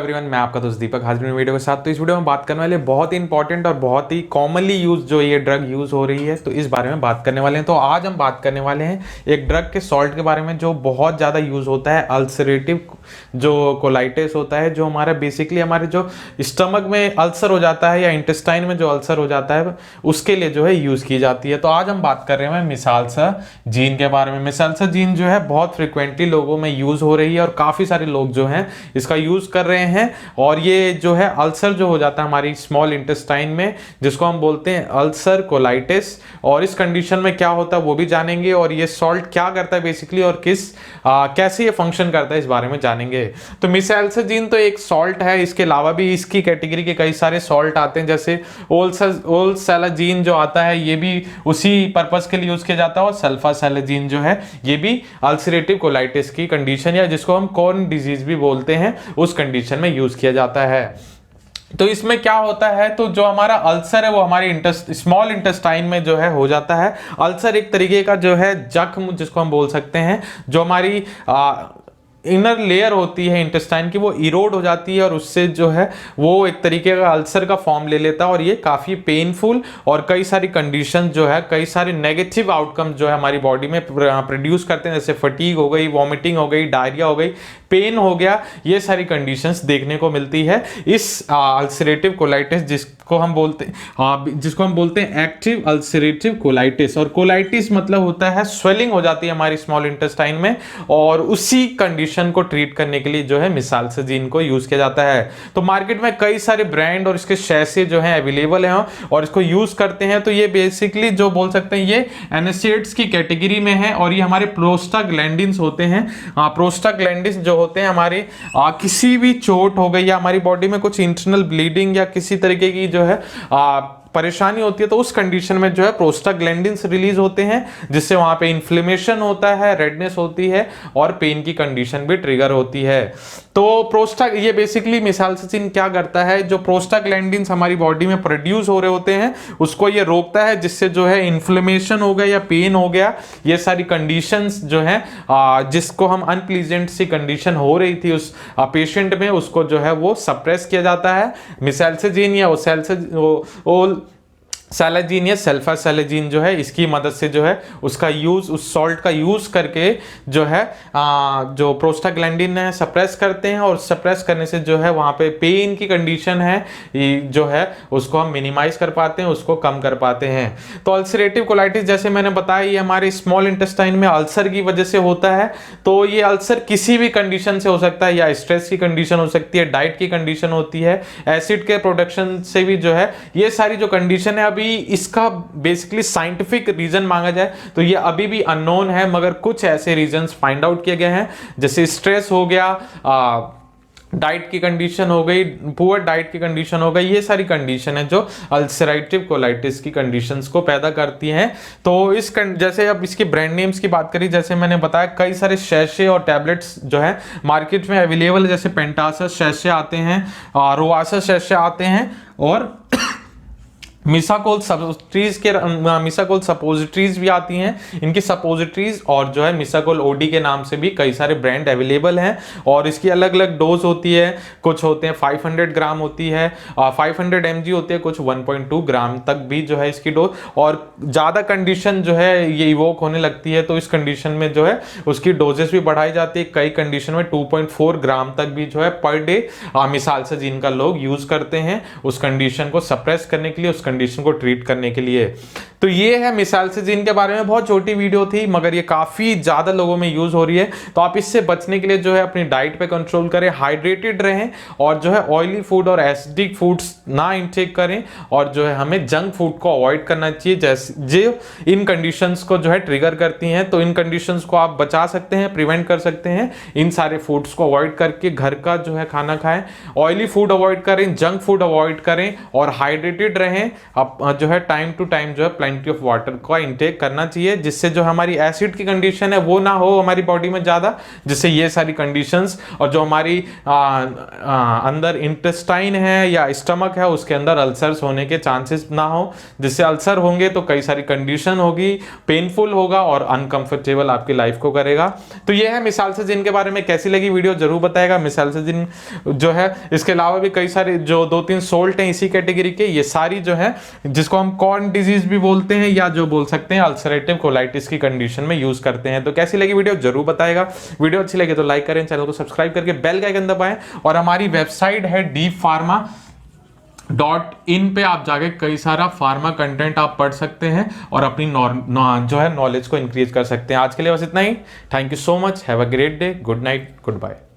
Everyone, मैं आपका दोस्त दीपक हाजिर हूं वीडियो के साथ। तो इस वीडियो में बात करने वाले बहुत ही इंपॉर्टेंट और बहुत ही कॉमनली यूज जो ये ड्रग यूज हो रही है, तो इस बारे में बात करने वाले हैं। तो आज हम बात करने वाले हैं एक ड्रग के सॉल्ट के बारे में जो बहुत ज़्यादा यूज होता है। अल्सरेटिव जो कोलाइटिस होता है, जो हमारा बेसिकली हमारे जो स्टमक में अल्सर हो जाता है या इंटेस्टाइन में जो अल्सर हो जाता है, उसके लिए जो है यूज की जाती है। तो आज हम बात कर रहे हैं मिसालसाजीन के बारे में। मिसालसाजीन जो है बहुत फ्रिक्वेंटली लोगों में यूज हो रही है और काफी सारे लोग जो हैं इसका यूज कर रहे हैं। और ये जो है अल्सर जो हो जाता है हमारी स्मॉल इंटेस्टाइन में, जिसको हम बोलते हैं अल्सर कोलाइटिस, और इस कंडीशन में क्या होता है वो भी जानेंगे। और ये सॉल्ट क्या करता है बेसिकली और कैसे ये फंक्शन करता है इस बारे में जानेंगे। तो मिसालसाजीन तो एक सॉल्ट है, इसके अलावा भी इसकी कैटेगरी के कई सारे सॉल्ट आते हैं, जैसे ओलसैलाजीन जो आता है ये भी उसी पर्पस के लिए यूज किया जाता है। और सल्फासैलाजीन जो है ये भी अल्सरेटिव कोलाइटिस की कंडीशन या जिसको हम कॉर्न डिजीज भी बोलते हैं उस कंडीशन में यूज किया जाता है। तो इसमें क्या होता है, तो जो हमारा अल्सर है वो हमारे स्मॉल इंटेस्टाइन में जो है हो जाता है। अल्सर एक तरीके का जो है जख्म जिसको हम बोल सकते हैं, जो हमारी इनर लेयर होती है इंटेस्टाइन की वो इरोड हो जाती है और उससे जो है वो एक तरीके का अल्सर का फॉर्म ले लेता है। और ये काफ़ी पेनफुल और कई सारी कंडीशन जो है, कई सारे नेगेटिव आउटकम जो है हमारी बॉडी में प्रोड्यूस करते हैं, जैसे फटीग हो गई, वॉमिटिंग हो गई, डायरिया हो गई, पेन हो गया। ये सारी कंडीशंस देखने को मिलती है इस अल्सरेटिव कोलाइटिस जिसको हम बोलते हैं एक्टिव अल्सरेटिव कोलाइटिस। और कोलाइटिस मतलब होता है स्वेलिंग हो जाती है हमारी स्मॉल इंटेस्टाइन में, और उसी कंडीशन को ट्रीट करने के लिए जो है मिसालसाजीन को यूज किया जाता है। तो मार्केट में कई सारे ब्रांड और इसके शैसे जो है अवेलेबल हैं और इसको यूज करते हैं। तो ये बेसिकली जो बोल सकते हैं ये एनेस्टेट्स की कैटेगरी में है। और ये हमारे प्रोस्टाग्लैंडिन्स होते हैं। प्रोस्टाग्लैंडिन्स जो होते हैं हमारे किसी भी चोट हो गई या हमारी बॉडी में कुछ इंटरनल ब्लीडिंग या किसी तरीके की जो है परेशानी होती है, तो उस कंडीशन में जो है प्रोस्टाग्लैंडिन्स रिलीज होते हैं, जिससे वहां पे इन्फ्लेमेशन होता है, रेडनेस होती है और पेन की कंडीशन भी ट्रिगर होती है। तो ये बेसिकली मिसालसाजीन क्या करता है, जो प्रोस्टाग्लैंडिन्स हमारी बॉडी में प्रोड्यूस हो रहे होते हैं उसको ये रोकता है, जिससे जो है इन्फ्लेमेशन हो गया या पेन हो गया, ये सारी कंडीशंस जो है जिसको हम अनप्लीजेंट सी कंडीशन हो रही थी उस पेशेंट में, उसको जो है वो सप्रेस किया जाता है। मिसालसाजीन या सैलाजीन या सल्फासैलाजीन जो है इसकी मदद से जो है उसका यूज, उस सॉल्ट का यूज करके जो है जो प्रोस्टाग्लैंडिन है सप्रेस करते हैं। और सप्रेस करने से जो है वहां पे पेन की कंडीशन है जो है उसको हम मिनिमाइज कर पाते हैं, उसको कम कर पाते हैं। तो अल्सरेटिव कोलाइटिस जैसे मैंने बताया ये हमारे स्मॉल इंटेस्टाइन में अल्सर की वजह से होता है। तो ये अल्सर किसी भी कंडीशन से हो सकता है, या स्ट्रेस की कंडीशन हो सकती है, डाइट की कंडीशन होती है, एसिड के प्रोडक्शन से भी जो है, ये सारी जो कंडीशन है अभी इसका बेसिकली साइंटिफिक रीजन मांगा जाए तो ये अभी भी अननोन है। मगर कुछ ऐसे रीजंस फाइंड आउट किए गए हैं, जैसे स्ट्रेस हो गया, डाइट की कंडीशन हो गई, पुअर डाइट की कंडीशन हो गई, ये सारी कंडीशन है जो अल्सरेटिव कोलाइटिस की कंडीशंस को पैदा करती हैं। तो जैसे अब इसकी ब्रांड नेम्स की बात करी, जैसे मैंने बताया कई सारे शैशे और टैबलेट्स जो है मार्केट में अवेलेबल है, जैसे पेंटासस शैशे आते हैं, रोआसस शैशे आते हैं, और मिसाकोल सपोजिटरीज भी आती हैं। इनकी सपोजिटरीज और जो है मिसाकोल ओडी के नाम से भी कई सारे ब्रांड अवेलेबल हैं। और इसकी अलग अलग डोज होती है, कुछ होते हैं 500 ग्राम होती है, 500 mg होती है, कुछ 1.2 ग्राम तक भी जो है इसकी डोज। और ज़्यादा कंडीशन जो है ये इवोक होने लगती है, तो इस कंडीशन में जो है उसकी डोजेस भी बढ़ाई जाती है। कई कंडीशन में 2.4 ग्राम तक भी जो है पर डे मिसालसाजीन का लोग यूज करते हैं उस कंडीशन को सप्रेस करने के लिए, उस कंडीशन को ट्रीट करने के लिए। तो ये है मिसालसाजीन के बारे में। बहुत छोटी वीडियो थी मगर ये काफी ज्यादा लोगों में यूज हो रही है। तो आप इससे बचने के लिए जो है अपनी डाइट पे कंट्रोल करें, हाइड्रेटेड रहें, और जो है ऑयली फूड और एसिडिक फूड्स ना इनटेक करें, और जो है हमें जंक फूड को अवॉइड करना चाहिए, जैसे जो इन कंडीशंस को जो है ट्रिगर करती हैं। तो इन कंडीशंस को आप बचा सकते हैं, प्रिवेंट कर सकते हैं इन सारे फूड्स को अवॉइड करके। घर का जो है खाना खाएं, ऑयली फूड अवॉइड करें, जंक फूड अवॉइड करें, और हाइड्रेटेड रहें। आप जो है टाइम टू टाइम जो है प्लेंटी ऑफ वाटर का इंटेक करना चाहिए, जिससे जो हमारी एसिड की कंडीशन है वो ना हो हमारी बॉडी में ज़्यादा, जिससे ये सारी कंडीशंस और जो हमारी अंदर इंटेस्टाइन है या स्टमक है उसके अंदर अल्सर्स होने के चांसेस ना हो, जिससे अल्सर होंगे तो कई सारी कंडीशन होगी, पेनफुल होगा और अनकंफर्टेबल आपकी लाइफ को करेगा। तो ये है मिसालसाजिन के बारे में। कैसी लगी वीडियो जरूर बताएगा। मिसालसाजिन जो है, इसके अलावा भी कई सारे जो 2-3 सोल्ट हैं इसी कैटेगरी के, ये सारी जो है जिसको हम कॉर्न डिजीज भी बोलते हैं या जो बोल सकते हैं अल्सरेटिव कोलाइटिस की कंडीशन में यूज करते हैं। तो कैसी लगी वीडियो जरूर बताएगा। वीडियो अच्छी लगे तो लाइक करें, चैनल को सब्सक्राइब करके बेल का आइकन दबाएं, और हमारी वेबसाइट है deeppharma.in पे आप जाके कई सारा फार्मा कंटेंट आप पढ़ सकते हैं और अपनी जो है नॉलेज को इंक्रीज कर सकते हैं। आज के लिए बस इतना ही। Thank you so much, have a great day, good night, good bye.